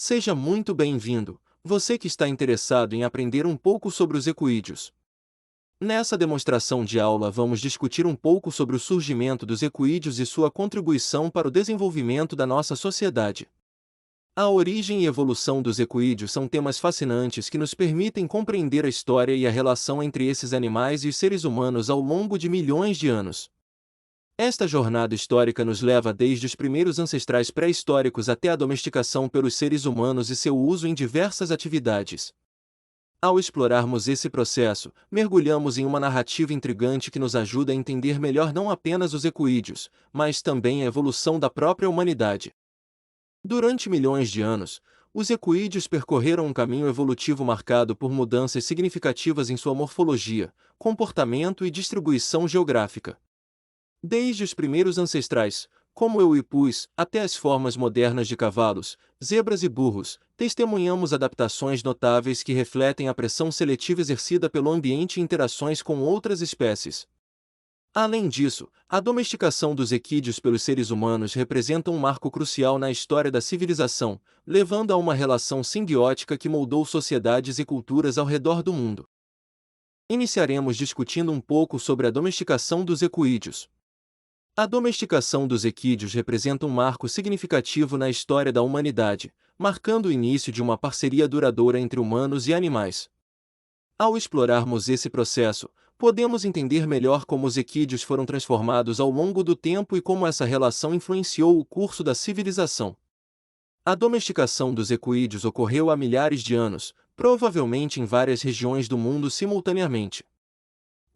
Seja muito bem-vindo, você que está interessado em aprender um pouco sobre os equídeos. Nessa demonstração de aula vamos discutir um pouco sobre o surgimento dos equídeos e sua contribuição para o desenvolvimento da nossa sociedade. A origem e evolução dos equídeos são temas fascinantes que nos permitem compreender a história e a relação entre esses animais e os seres humanos ao longo de milhões de anos. Esta jornada histórica nos leva desde os primeiros ancestrais pré-históricos até a domesticação pelos seres humanos e seu uso em diversas atividades. Ao explorarmos esse processo, mergulhamos em uma narrativa intrigante que nos ajuda a entender melhor não apenas os equídeos, mas também a evolução da própria humanidade. Durante milhões de anos, os equídeos percorreram um caminho evolutivo marcado por mudanças significativas em sua morfologia, comportamento e distribuição geográfica. Desde os primeiros ancestrais, como o Uipus, até as formas modernas de cavalos, zebras e burros, testemunhamos adaptações notáveis que refletem a pressão seletiva exercida pelo ambiente e interações com outras espécies. Além disso, a domesticação dos equídeos pelos seres humanos representa um marco crucial na história da civilização, levando a uma relação simbiótica que moldou sociedades e culturas ao redor do mundo. Iniciaremos discutindo um pouco sobre a domesticação dos equídeos. A domesticação dos equídeos representa um marco significativo na história da humanidade, marcando o início de uma parceria duradoura entre humanos e animais. Ao explorarmos esse processo, podemos entender melhor como os equídeos foram transformados ao longo do tempo e como essa relação influenciou o curso da civilização. A domesticação dos equídeos ocorreu há milhares de anos, provavelmente em várias regiões do mundo simultaneamente.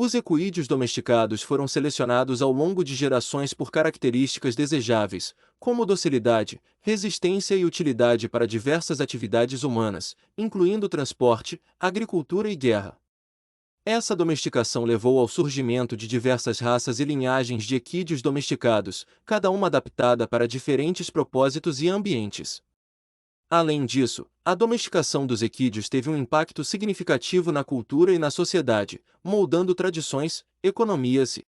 Os equídeos domesticados foram selecionados ao longo de gerações por características desejáveis, como docilidade, resistência e utilidade para diversas atividades humanas, incluindo transporte, agricultura e guerra. Essa domesticação levou ao surgimento de diversas raças e linhagens de equídeos domesticados, cada uma adaptada para diferentes propósitos e ambientes. Além disso, a domesticação dos equídeos teve um impacto significativo na cultura e na sociedade, moldando tradições, economias e...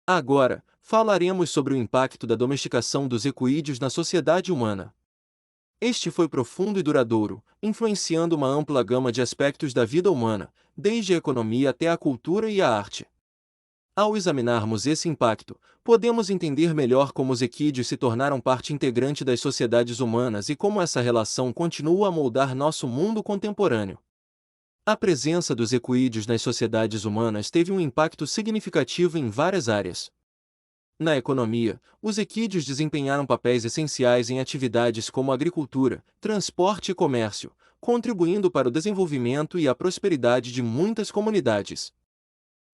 Agora, falaremos sobre o impacto da domesticação dos equídeos na sociedade humana. Este foi profundo e duradouro, influenciando uma ampla gama de aspectos da vida humana, desde a economia até a cultura e a arte. Ao examinarmos esse impacto, podemos entender melhor como os equídeos se tornaram parte integrante das sociedades humanas e como essa relação continua a moldar nosso mundo contemporâneo. A presença dos equídeos nas sociedades humanas teve um impacto significativo em várias áreas. Na economia, os equídeos desempenharam papéis essenciais em atividades como agricultura, transporte e comércio, contribuindo para o desenvolvimento e a prosperidade de muitas comunidades.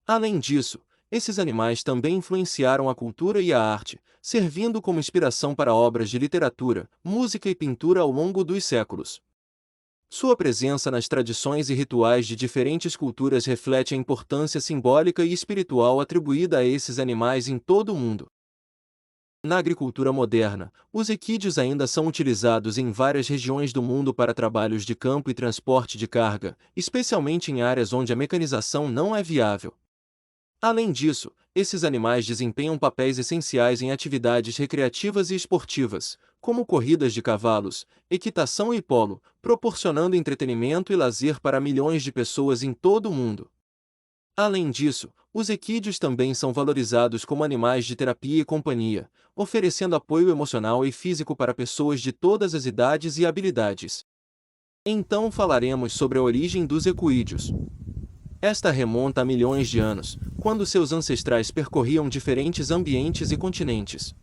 Além disso, esses animais também influenciaram a cultura e a arte, servindo como inspiração para obras de literatura, música e pintura ao longo dos séculos. Sua presença nas tradições e rituais de diferentes culturas reflete a importância simbólica e espiritual atribuída a esses animais em todo o mundo. Na agricultura moderna, os equídeos ainda são utilizados em várias regiões do mundo para trabalhos de campo e transporte de carga, especialmente em áreas onde a mecanização não é viável. Além disso, esses animais desempenham papéis essenciais em atividades recreativas e esportivas, como corridas de cavalos, equitação e polo, proporcionando entretenimento e lazer para milhões de pessoas em todo o mundo. Além disso, os equídeos também são valorizados como animais de terapia e companhia, oferecendo apoio emocional e físico para pessoas de todas as idades e habilidades. Então falaremos sobre a origem dos equídeos. Esta remonta a milhões de anos, quando seus ancestrais percorriam diferentes ambientes e continentes.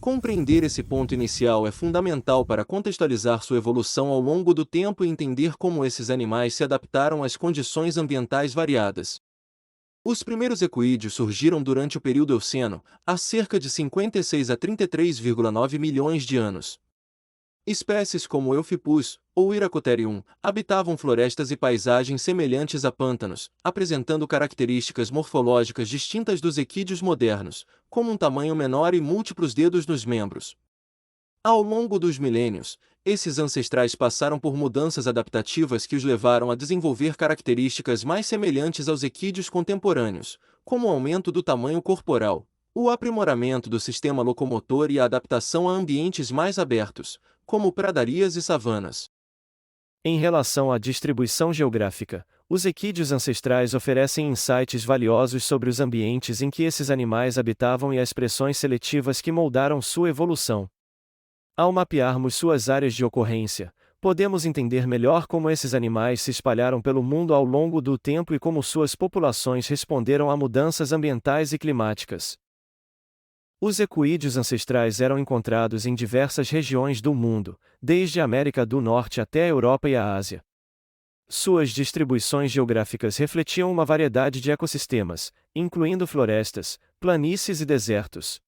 Compreender esse ponto inicial é fundamental para contextualizar sua evolução ao longo do tempo e entender como esses animais se adaptaram às condições ambientais variadas. Os primeiros equídeos surgiram durante o período Eoceno, há cerca de 56 a 33,9 milhões de anos. Espécies como Euphippus, ou Iracotherium, habitavam florestas e paisagens semelhantes a pântanos, apresentando características morfológicas distintas dos equídeos modernos, como um tamanho menor e múltiplos dedos nos membros. Ao longo dos milênios, esses ancestrais passaram por mudanças adaptativas que os levaram a desenvolver características mais semelhantes aos equídeos contemporâneos, como o aumento do tamanho corporal, o aprimoramento do sistema locomotor e a adaptação a ambientes mais abertos, como pradarias e savanas. Em relação à distribuição geográfica, os equídeos ancestrais oferecem insights valiosos sobre os ambientes em que esses animais habitavam e as pressões seletivas que moldaram sua evolução. Ao mapearmos suas áreas de ocorrência, podemos entender melhor como esses animais se espalharam pelo mundo ao longo do tempo e como suas populações responderam a mudanças ambientais e climáticas. Os equídeos ancestrais eram encontrados em diversas regiões do mundo, desde a América do Norte até a Europa e a Ásia. Suas distribuições geográficas refletiam uma variedade de ecossistemas, incluindo florestas, planícies e desertos.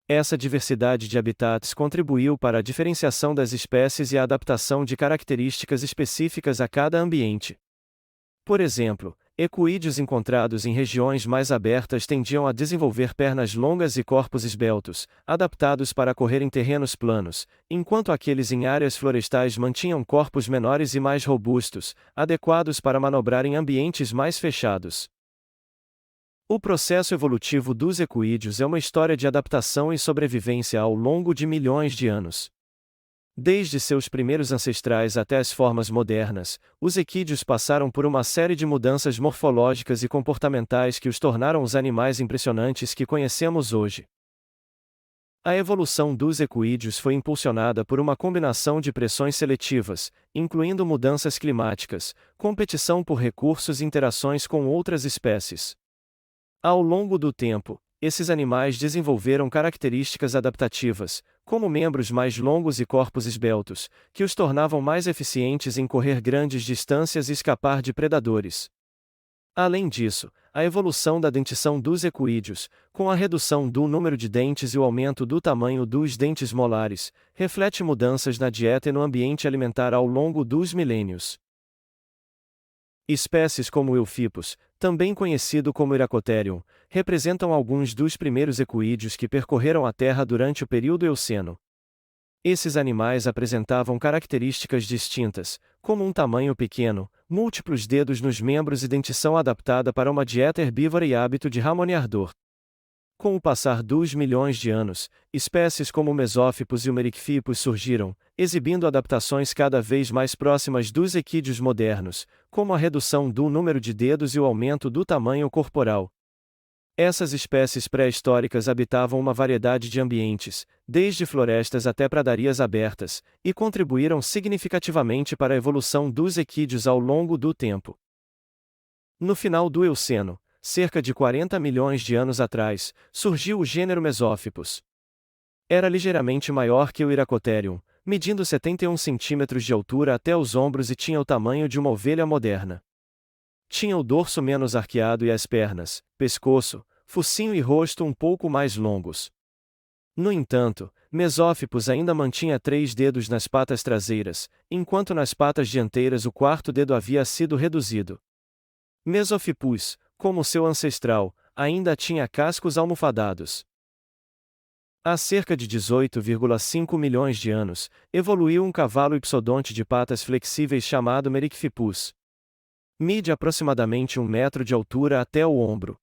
Essa diversidade de habitats contribuiu para a diferenciação das espécies e a adaptação de características específicas a cada ambiente. Por exemplo, equídeos encontrados em regiões mais abertas tendiam a desenvolver pernas longas e corpos esbeltos, adaptados para correr em terrenos planos, enquanto aqueles em áreas florestais mantinham corpos menores e mais robustos, adequados para manobrar em ambientes mais fechados. O processo evolutivo dos equídeos é uma história de adaptação e sobrevivência ao longo de milhões de anos. Desde seus primeiros ancestrais até as formas modernas, os equídeos passaram por uma série de mudanças morfológicas e comportamentais que os tornaram os animais impressionantes que conhecemos hoje. A evolução dos equídeos foi impulsionada por uma combinação de pressões seletivas, incluindo mudanças climáticas, competição por recursos e interações com outras espécies. Ao longo do tempo, esses animais desenvolveram características adaptativas, como membros mais longos e corpos esbeltos, que os tornavam mais eficientes em correr grandes distâncias e escapar de predadores. Além disso, a evolução da dentição dos equídeos, com a redução do número de dentes e o aumento do tamanho dos dentes molares, reflete mudanças na dieta e no ambiente alimentar ao longo dos milênios. Espécies como o Euphippus, também conhecido como Iracotherium, representam alguns dos primeiros equídeos que percorreram a Terra durante o período Eoceno. Esses animais apresentavam características distintas, como um tamanho pequeno, múltiplos dedos nos membros e dentição adaptada para uma dieta herbívora e hábito de ramoneador. Com o passar dos milhões de anos, espécies como o Mesófippus e o Merycphippus surgiram, exibindo adaptações cada vez mais próximas dos equídeos modernos, como a redução do número de dedos e o aumento do tamanho corporal. Essas espécies pré-históricas habitavam uma variedade de ambientes, desde florestas até pradarias abertas, e contribuíram significativamente para a evolução dos equídeos ao longo do tempo. No final do Eoceno, cerca de 40 milhões de anos atrás, surgiu o gênero Mesófippus. Era ligeiramente maior que o Iracotherium, medindo 71 centímetros de altura até os ombros e tinha o tamanho de uma ovelha moderna. Tinha o dorso menos arqueado e as pernas, pescoço, focinho e rosto um pouco mais longos. No entanto, Mesófippus ainda mantinha 3 dedos nas patas traseiras, enquanto nas patas dianteiras o quarto dedo havia sido reduzido. Mesophippus, como seu ancestral, ainda tinha cascos almofadados. Há cerca de 18,5 milhões de anos, evoluiu um cavalo ipsodonte de patas flexíveis chamado Merycphippus. Mide aproximadamente 1 metro de altura até o ombro.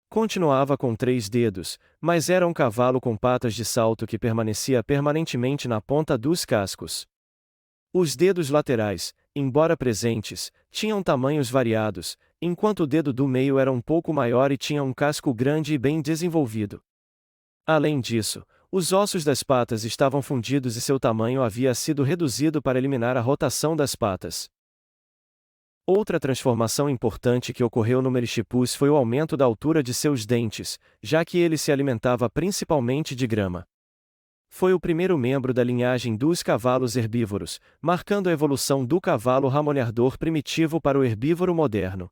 Continuava com 3 dedos, mas era um cavalo com patas de salto que permanecia permanentemente na ponta dos cascos. Os dedos laterais, embora presentes, tinham tamanhos variados, enquanto o dedo do meio era um pouco maior e tinha um casco grande e bem desenvolvido. Além disso, os ossos das patas estavam fundidos e seu tamanho havia sido reduzido para eliminar a rotação das patas. Outra transformação importante que ocorreu no Merycphippus foi o aumento da altura de seus dentes, já que ele se alimentava principalmente de grama. Foi o primeiro membro da linhagem dos cavalos herbívoros, marcando a evolução do cavalo ramoneador primitivo para o herbívoro moderno.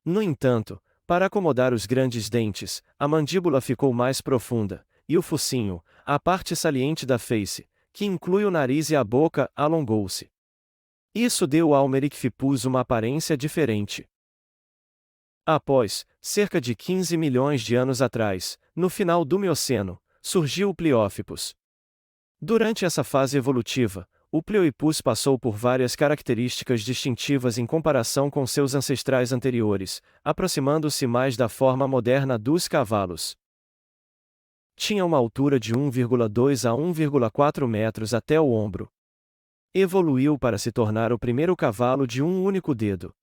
No entanto, para acomodar os grandes dentes, a mandíbula ficou mais profunda, e o focinho, a parte saliente da face, que inclui o nariz e a boca, alongou-se. Isso deu ao Merycphippus uma aparência diferente. Após, cerca de 15 milhões de anos atrás, no final do Mioceno, surgiu o Pliophippus. Durante essa fase evolutiva, o Pliophippus passou por várias características distintivas em comparação com seus ancestrais anteriores, aproximando-se mais da forma moderna dos cavalos. Tinha uma altura de 1,2 a 1,4 metros até o ombro. Evoluiu para se tornar o primeiro cavalo de um único dedo.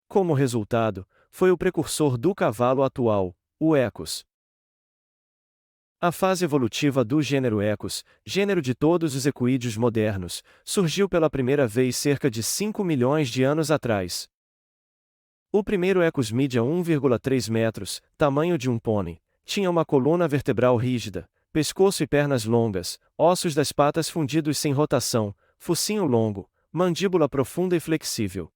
Como resultado, foi o precursor do cavalo atual, o Equus. A fase evolutiva do gênero Equus, gênero de todos os equídeos modernos, surgiu pela primeira vez cerca de 5 milhões de anos atrás. O primeiro Equus media 1,3 metros, tamanho de um pônei, tinha uma coluna vertebral rígida, pescoço e pernas longas, ossos das patas fundidos sem rotação, focinho longo, mandíbula profunda e flexível.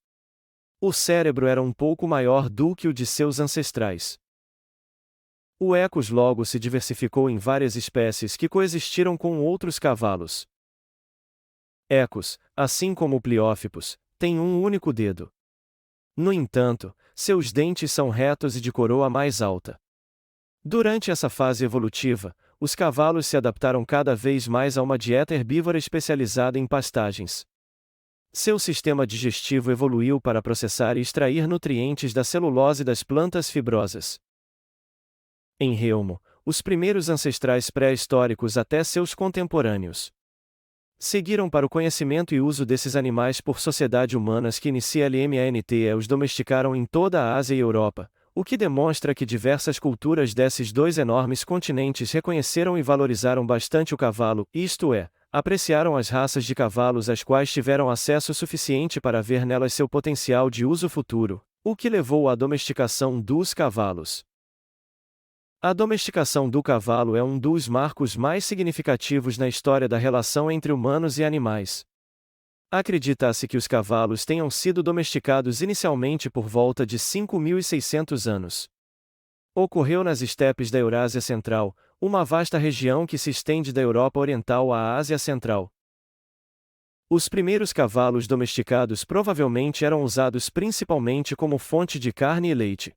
O cérebro era um pouco maior do que o de seus ancestrais. O Equus logo se diversificou em várias espécies que coexistiram com outros cavalos. Equus, assim como o Pliófipos, tem um único dedo. No entanto, seus dentes são retos e de coroa mais alta. Durante essa fase evolutiva, os cavalos se adaptaram cada vez mais a uma dieta herbívora especializada em pastagens. Seu sistema digestivo evoluiu para processar e extrair nutrientes da celulose das plantas fibrosas. Em resumo, os primeiros ancestrais pré-históricos até seus contemporâneos seguiram para o conhecimento e uso desses animais por sociedades humanas que inicialmente os domesticaram em toda a Ásia e Europa, o que demonstra que diversas culturas desses dois enormes continentes reconheceram e valorizaram bastante o cavalo, isto é, apreciaram as raças de cavalos às quais tiveram acesso suficiente para ver nelas seu potencial de uso futuro, o que levou à domesticação dos cavalos. A domesticação do cavalo é um dos marcos mais significativos na história da relação entre humanos e animais. Acredita-se que os cavalos tenham sido domesticados inicialmente por volta de 5.600 anos. Ocorreu nas estepes da Eurásia Central, uma vasta região que se estende da Europa Oriental à Ásia Central. Os primeiros cavalos domesticados provavelmente eram usados principalmente como fonte de carne e leite.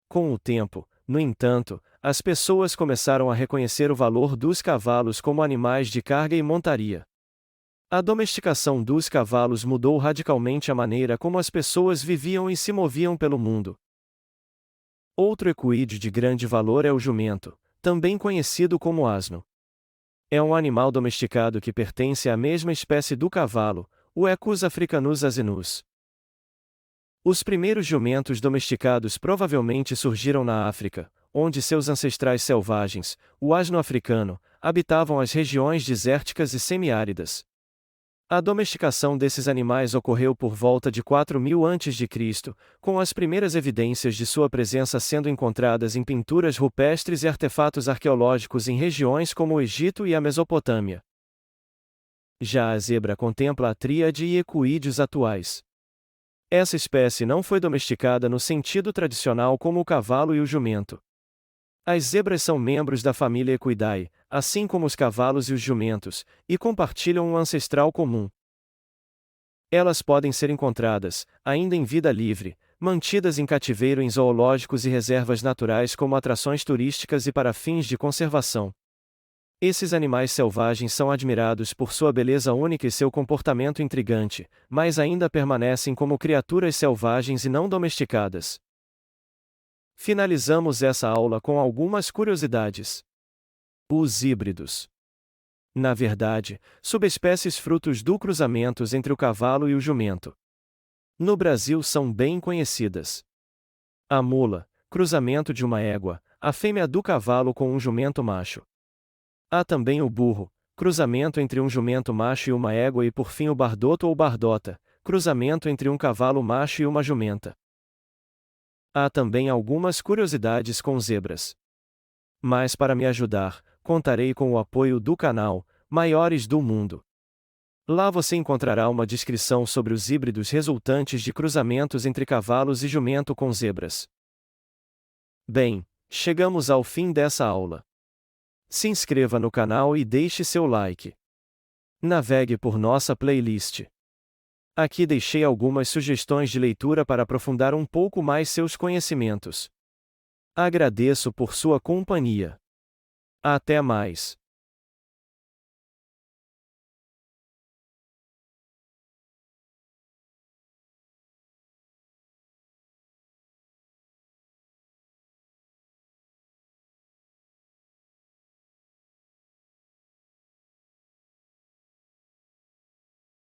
Com o tempo, no entanto, as pessoas começaram a reconhecer o valor dos cavalos como animais de carga e montaria. A domesticação dos cavalos mudou radicalmente a maneira como as pessoas viviam e se moviam pelo mundo. Outro equídeo de grande valor é o jumento, também conhecido como asno. É um animal domesticado que pertence à mesma espécie do cavalo, o Equus africanus asinus. Os primeiros jumentos domesticados provavelmente surgiram na África, onde seus ancestrais selvagens, o asno africano, habitavam as regiões desérticas e semiáridas. A domesticação desses animais ocorreu por volta de 4.000 a.C., com as primeiras evidências de sua presença sendo encontradas em pinturas rupestres e artefatos arqueológicos em regiões como o Egito e a Mesopotâmia. Já a zebra contempla a tríade e equídeos atuais. Essa espécie não foi domesticada no sentido tradicional como o cavalo e o jumento. As zebras são membros da família Equidae, assim como os cavalos e os jumentos, e compartilham um ancestral comum. Elas podem ser encontradas, ainda em vida livre, mantidas em cativeiro em zoológicos e reservas naturais como atrações turísticas e para fins de conservação. Esses animais selvagens são admirados por sua beleza única e seu comportamento intrigante, mas ainda permanecem como criaturas selvagens e não domesticadas. Finalizamos essa aula com algumas curiosidades. Os híbridos. Na verdade, subespécies frutos do cruzamentos entre o cavalo e o jumento. No Brasil são bem conhecidas. A mula, cruzamento de uma égua, a fêmea do cavalo com um jumento macho. Há também o burro, cruzamento entre um jumento macho e uma égua, e por fim o bardoto ou bardota, cruzamento entre um cavalo macho e uma jumenta. Há também algumas curiosidades com zebras. Mas para me ajudar, contarei com o apoio do canal Maiores do Mundo. Lá você encontrará uma descrição sobre os híbridos resultantes de cruzamentos entre cavalos e jumento com zebras. Bem, chegamos ao fim dessa aula. Se inscreva no canal e deixe seu like. Navegue por nossa playlist. Aqui deixei algumas sugestões de leitura para aprofundar um pouco mais seus conhecimentos. Agradeço por sua companhia. Até mais.